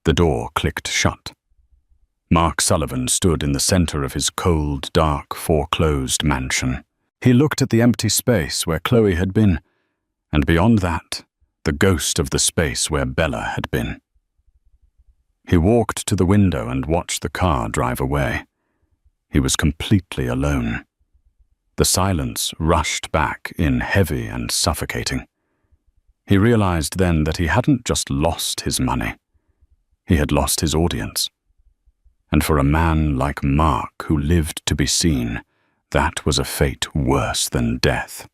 The door clicked shut. Mark Sullivan stood in the center of his cold, dark, foreclosed mansion. He looked at the empty space where Chloe had been, and beyond that, the ghost of the space where Bella had been. He walked to the window and watched the car drive away. He was completely alone. The silence rushed back in, heavy and suffocating. He realized then that he hadn't just lost his money. He had lost his audience. And for a man like Mark, who lived to be seen, that was a fate worse than death.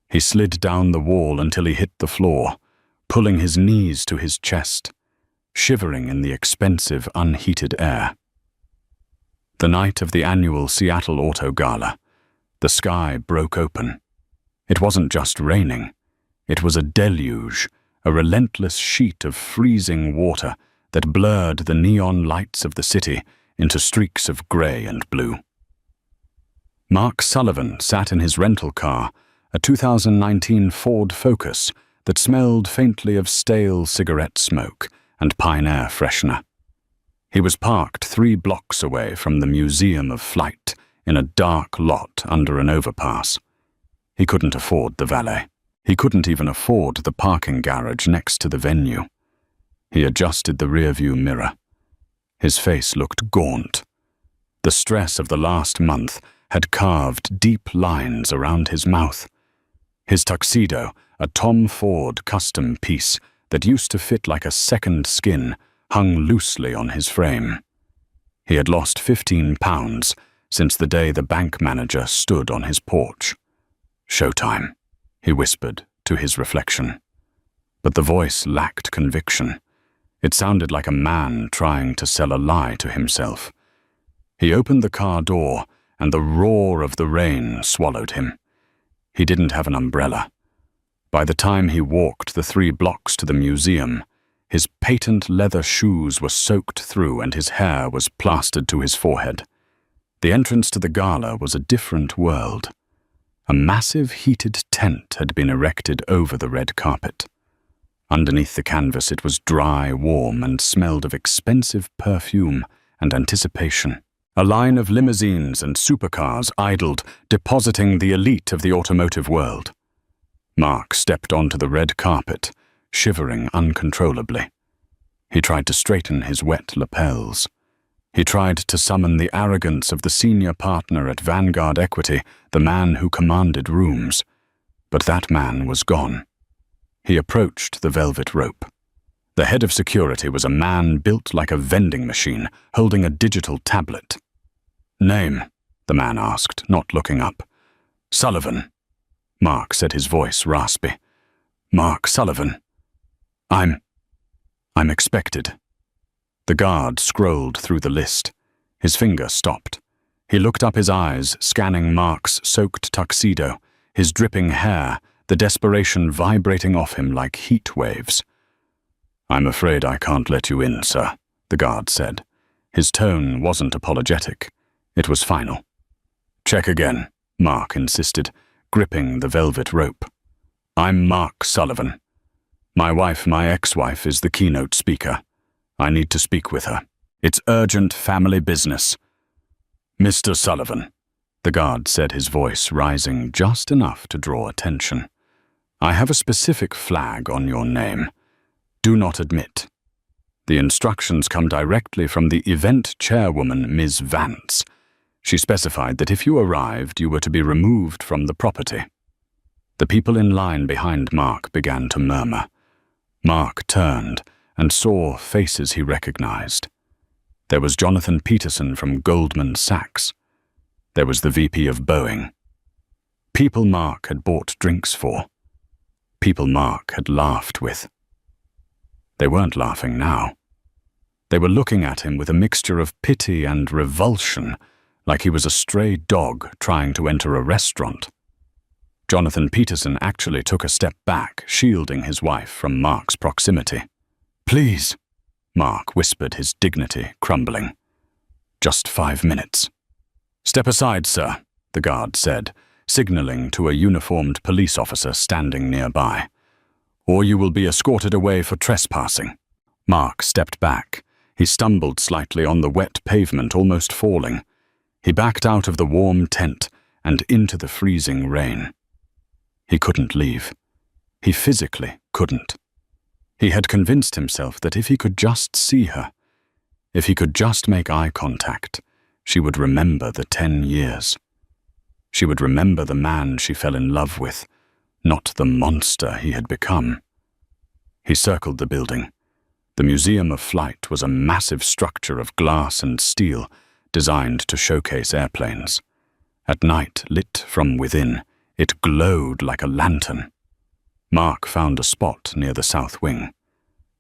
He slid down the wall until he hit the floor, pulling his knees to his chest, shivering in the expensive, unheated air. The night of the annual Seattle Auto Gala, the sky broke open. It wasn't just raining. It was a deluge, a relentless sheet of freezing water that blurred the neon lights of the city into streaks of gray and blue. Mark Sullivan sat in his rental car, a 2019 Ford Focus that smelled faintly of stale cigarette smoke and pine air freshener. He was parked 3 blocks away from the Museum of Flight in a dark lot under an overpass. He couldn't afford the valet. He couldn't even afford the parking garage next to the venue. He adjusted the rearview mirror. His face looked gaunt. The stress of the last month had carved deep lines around his mouth. His tuxedo, a Tom Ford custom piece that used to fit like a second skin, hung loosely on his frame. He had lost 15 pounds since the day the bank manager stood on his porch. "Showtime," he whispered to his reflection. But the voice lacked conviction. It sounded like a man trying to sell a lie to himself. He opened the car door, and the roar of the rain swallowed him. He didn't have an umbrella. By the time he walked the 3 blocks to the museum, his patent leather shoes were soaked through and his hair was plastered to his forehead. The entrance to the gala was a different world. A massive heated tent had been erected over the red carpet. Underneath the canvas it was dry, warm, and smelled of expensive perfume and anticipation. A line of limousines and supercars idled, depositing the elite of the automotive world. Mark stepped onto the red carpet, shivering uncontrollably. He tried to straighten his wet lapels. He tried to summon the arrogance of the senior partner at Vanguard Equity, the man who commanded rooms. But that man was gone. He approached the velvet rope. The head of security was a man built like a vending machine, holding a digital tablet. "Name?" the man asked, not looking up. "Sullivan," Mark said, his voice raspy. "Mark Sullivan. I'm expected." The guard scrolled through the list. His finger stopped. He looked up, his eyes scanning Mark's soaked tuxedo, his dripping hair, the desperation vibrating off him like heat waves. "I'm afraid I can't let you in, sir," the guard said. His tone wasn't apologetic. It was final. "Check again," Mark insisted, gripping the velvet rope. "I'm Mark Sullivan. My ex-wife, is the keynote speaker. I need to speak with her. It's urgent family business." "Mr. Sullivan," the guard said, his voice rising just enough to draw attention. "I have a specific flag on your name. Do not admit." The instructions come directly from the event chairwoman, Ms. Vance. She specified that if you arrived, you were to be removed from the property. The people in line behind Mark began to murmur. Mark turned and saw faces he recognized. There was Jonathan Peterson from Goldman Sachs. There was the VP of Boeing. People Mark had bought drinks for. People Mark had laughed with. They weren't laughing now. They were looking at him with a mixture of pity and revulsion, like he was a stray dog trying to enter a restaurant. Jonathan Peterson actually took a step back, shielding his wife from Mark's proximity. "Please," Mark whispered, his dignity crumbling. "Just 5 minutes." "Step aside, sir," the guard said, signaling to a uniformed police officer standing nearby. "Or you will be escorted away for trespassing." Mark stepped back. He stumbled slightly on the wet pavement, almost falling. He backed out of the warm tent and into the freezing rain. He couldn't leave. He physically couldn't. He had convinced himself that if he could just see her, if he could just make eye contact, she would remember the 10 years. She would remember the man she fell in love with, not the monster he had become. He circled the building. The Museum of Flight was a massive structure of glass and steel designed to showcase airplanes. At night, lit from within, it glowed like a lantern. Mark found a spot near the south wing.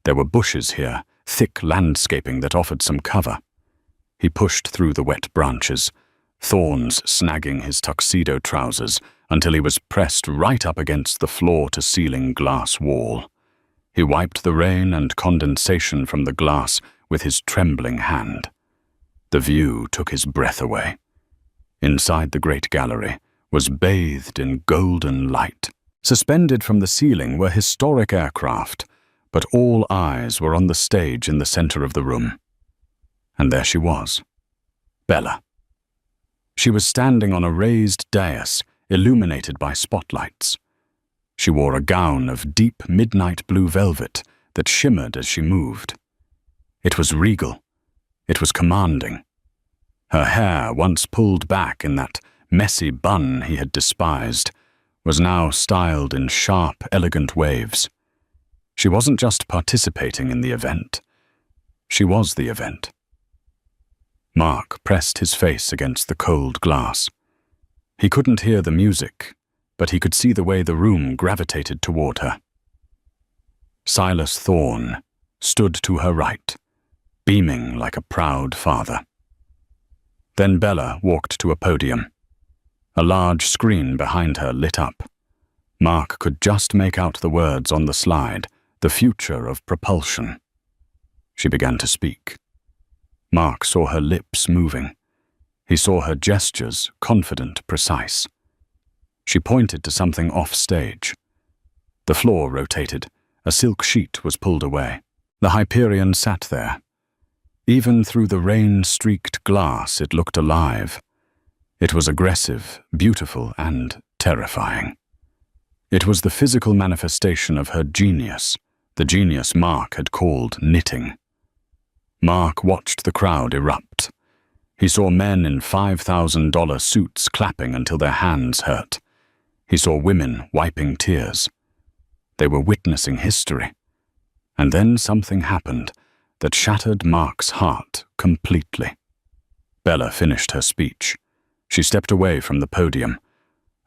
There were bushes here, thick landscaping that offered some cover. He pushed through the wet branches, thorns snagging his tuxedo trousers until he was pressed right up against the floor-to-ceiling glass wall. He wiped the rain and condensation from the glass with his trembling hand. The view took his breath away. Inside the great gallery was bathed in golden light. Suspended from the ceiling were historic aircraft, but all eyes were on the stage in the center of the room. And there she was, Bella. She was standing on a raised dais, illuminated by spotlights. She wore a gown of deep midnight blue velvet that shimmered as she moved. It was regal. It was commanding. Her hair, once pulled back in that messy bun he had despised, was now styled in sharp, elegant waves. She wasn't just participating in the event. She was the event. Mark pressed his face against the cold glass. He couldn't hear the music, but he could see the way the room gravitated toward her. Silas Thorne stood to her right, beaming like a proud father. Then Bella walked to a podium. A large screen behind her lit up. Mark could just make out the words on the slide, "The future of propulsion." She began to speak. Mark saw her lips moving. He saw her gestures, confident, precise. She pointed to something off stage. The floor rotated. A silk sheet was pulled away. The Hyperion sat there. Even through the rain-streaked glass, it looked alive. It was aggressive, beautiful, and terrifying. It was the physical manifestation of her genius, the genius Mark had called knitting. Mark watched the crowd erupt. He saw men in $5,000 suits clapping until their hands hurt. He saw women wiping tears. They were witnessing history. And then something happened that shattered Mark's heart completely. Bella finished her speech. She stepped away from the podium.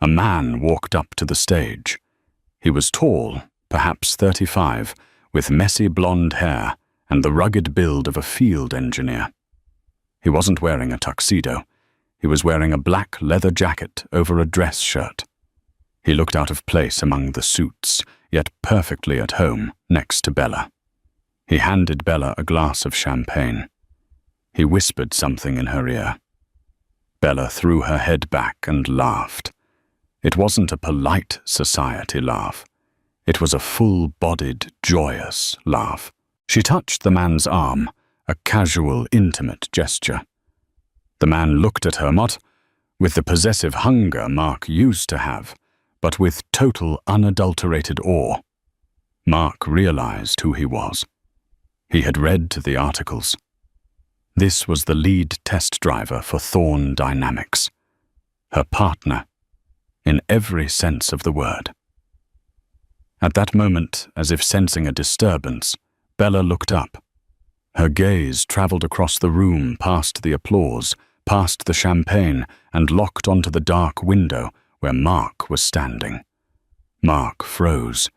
A man walked up to the stage. He was tall, perhaps 35, with messy blonde hair and the rugged build of a field engineer. He wasn't wearing a tuxedo. He was wearing a black leather jacket over a dress shirt. He looked out of place among the suits, yet perfectly at home next to Bella. He handed Bella a glass of champagne. He whispered something in her ear. Bella threw her head back and laughed. It wasn't a polite society laugh. It was a full-bodied, joyous laugh. She touched the man's arm, a casual, intimate gesture. The man looked at her not with the possessive hunger Mark used to have, but with total, unadulterated awe. Mark realized who he was. He had read the articles. This was the lead test driver for Thorne Dynamics. Her partner, in every sense of the word. At that moment, as if sensing a disturbance, Bella looked up. Her gaze traveled across the room past the applause, past the champagne, and locked onto the dark window where Mark was standing. Mark froze.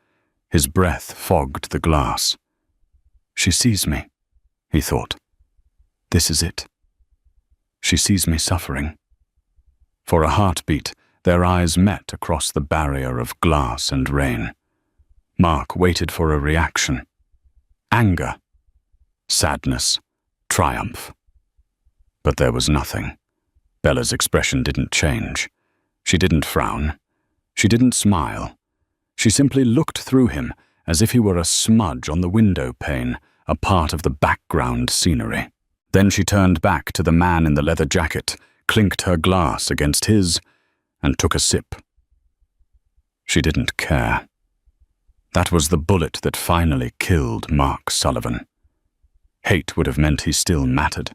His breath fogged the glass. She sees me, he thought. This is it. She sees me suffering. For a heartbeat, their eyes met across the barrier of glass and rain. Mark waited for a reaction. Anger, sadness, triumph. But there was nothing. Bella's expression didn't change. She didn't frown. She didn't smile. She simply looked through him as if he were a smudge on the window pane, a part of the background scenery. Then she turned back to the man in the leather jacket, clinked her glass against his, and took a sip. She didn't care. That was the bullet that finally killed Mark Sullivan. Hate would have meant he still mattered.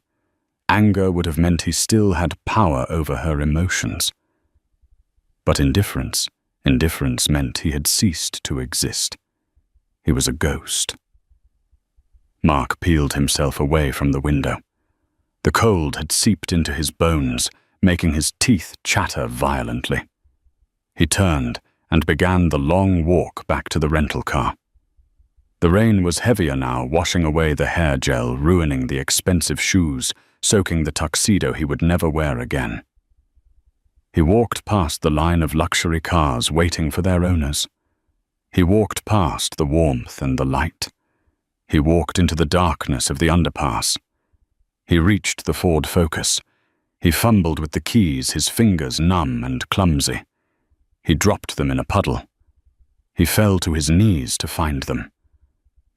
Anger would have meant he still had power over her emotions. But indifference meant he had ceased to exist. He was a ghost. Mark peeled himself away from the window. The cold had seeped into his bones, making his teeth chatter violently. He turned and began the long walk back to the rental car. The rain was heavier now, washing away the hair gel, ruining the expensive shoes, soaking the tuxedo he would never wear again. He walked past the line of luxury cars waiting for their owners. He walked past the warmth and the light. He walked into the darkness of the underpass. He reached the Ford Focus. He fumbled with the keys, his fingers numb and clumsy. He dropped them in a puddle. He fell to his knees to find them.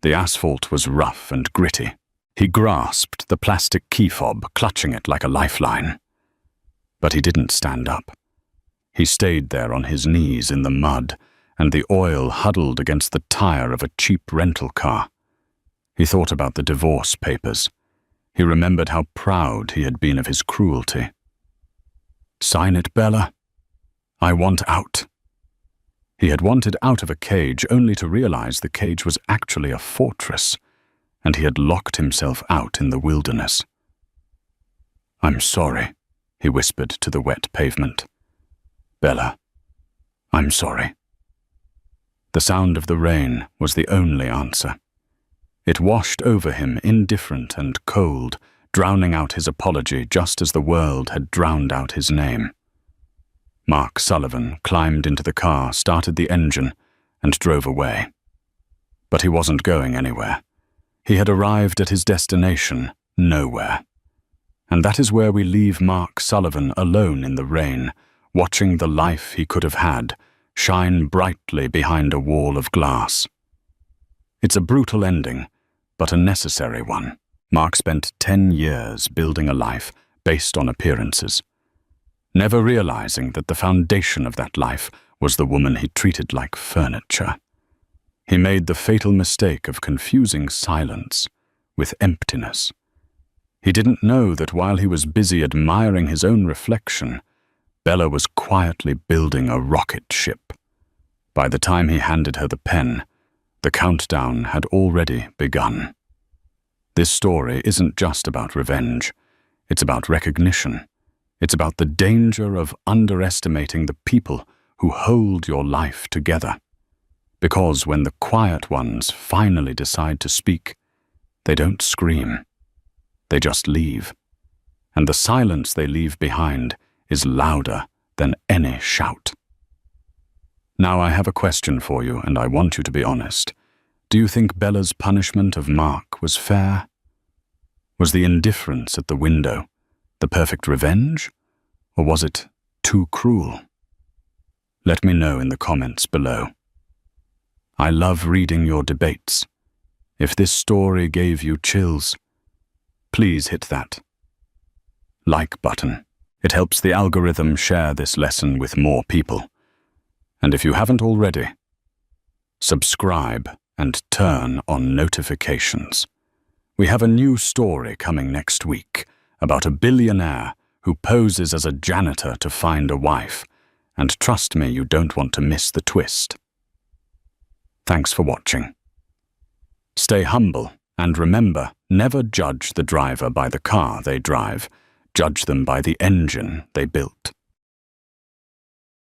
The asphalt was rough and gritty. He grasped the plastic key fob, clutching it like a lifeline. But he didn't stand up. He stayed there on his knees in the mud, and the oil huddled against the tire of a cheap rental car. He thought about the divorce papers. He remembered how proud he had been of his cruelty. "Sign it, Bella. I want out." He had wanted out of a cage only to realize the cage was actually a fortress, and he had locked himself out in the wilderness. "I'm sorry," he whispered to the wet pavement. "Bella, I'm sorry." The sound of the rain was the only answer. It washed over him, indifferent and cold, drowning out his apology just as the world had drowned out his name. Mark Sullivan climbed into the car, started the engine, and drove away. But he wasn't going anywhere. He had arrived at his destination, nowhere. And that is where we leave Mark Sullivan alone in the rain, watching the life he could have had shine brightly behind a wall of glass. It's a brutal ending, but a necessary one. Mark spent 10 years building a life based on appearances, never realizing that the foundation of that life was the woman he treated like furniture. He made the fatal mistake of confusing silence with emptiness. He didn't know that while he was busy admiring his own reflection, Bella was quietly building a rocket ship. By the time he handed her the pen, the countdown had already begun. This story isn't just about revenge. It's about recognition. It's about the danger of underestimating the people who hold your life together. Because when the quiet ones finally decide to speak, they don't scream. They just leave. And the silence they leave behind is louder than any shout. Now I have a question for you, and I want you to be honest. Do you think Bella's punishment of Mark was fair? Was the indifference at the window the perfect revenge, or was it too cruel? Let me know in the comments below. I love reading your debates. If this story gave you chills, please hit that like button. It helps the algorithm share this lesson with more people. And if you haven't already, subscribe and turn on notifications. We have a new story coming next week about a billionaire who poses as a janitor to find a wife, and trust me, you don't want to miss the twist. Thanks for watching. Stay humble, and remember, never judge the driver by the car they drive. Judge them by the engine they built.